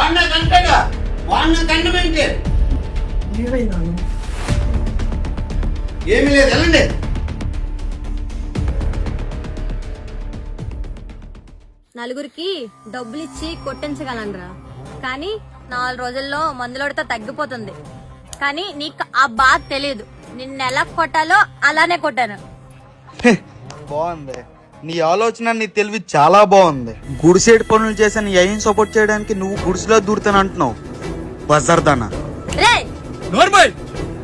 వాడిన కంటగా వాడిన కండమేంటి? ఏమీ లేదు, వెళ్ళండి. నలుగురికి డబ్బులు ఇచ్చి కొట్టించగలనరా, కానీ 4 రోజుల్లో మందులోడితో తగ్గిపోతుంది. కానీ నీకు ఆ బాధ తెలియదు. నిన్ను ఎలా కొట్టాలో అలానే కొట్టాను. బాగుంది నీ ఆలోచన, నీ తెలివి చాలా బాగుంది. గుడిసేడు పనులు చేసే నీ అయ్యని సపోర్ట్ చేయడానికి నువ్వు గుడిసెలో దూరుతాను అంటున్నావు. బజర్దానా రే నోర్మల్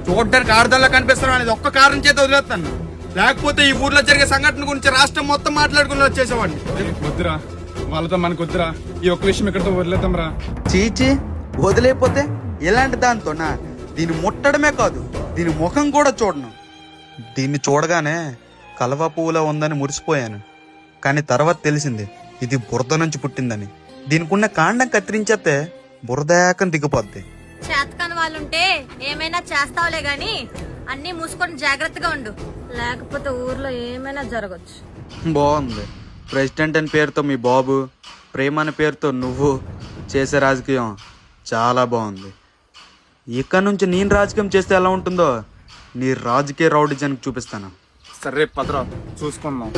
చూడడానికి ఆరుదల్లా కనిపిస్తున్నావు అనేది ఒక్క కారణం చేత వదిలేస్తాను. లేకపోతే ఈ ఊర్లో జరిగే సంఘటన గురించి రాష్ట్రం మొత్తం మాట్లాడుకుని వచ్చేసేవాడిని. వద్దురా, వాళ్ళతో మనకు వద్దురా. ఈ ఒక్క విషయం ఇక్కడితో వదిలేద్దాం రా. చీచి వదిలేకపోతే ఇలాంటి దాంతోనా? దీన్ని ముట్టడమే కాదు, దీని ముఖం కూడా చూడను. దీన్ని చూడగానే కలవ పువ్వులా ఉందని మురిసిపోయాను. కానీ తర్వాత తెలిసింది ఇది బురద నుంచి పుట్టిందని. దీనికున్న కాండం కత్తిరించేస్తే బురదాకం దిగిపోద్ది. చేతకాని వాళ్ళుంటే ఏమైనా చేస్తావులే గాని అన్ని మూసుకొని జాగ్రత్తగా ఉండు, లేకపోతే ఊర్లో ఏమైనా జరగచ్చు. బాగుంది. ప్రెసిడెంట్ అని పేరుతో మీ బాబు, ప్రేమ అనే పేరుతో నువ్వు చేసే రాజకీయం చాలా బాగుంది. ఇక్కడ నుంచి నేను రాజకీయం చేస్తే ఎలా ఉంటుందో నీ రాజకీయ రౌడీజానికి చూపిస్తాను. సరే పదరా, చూసుకుందాం.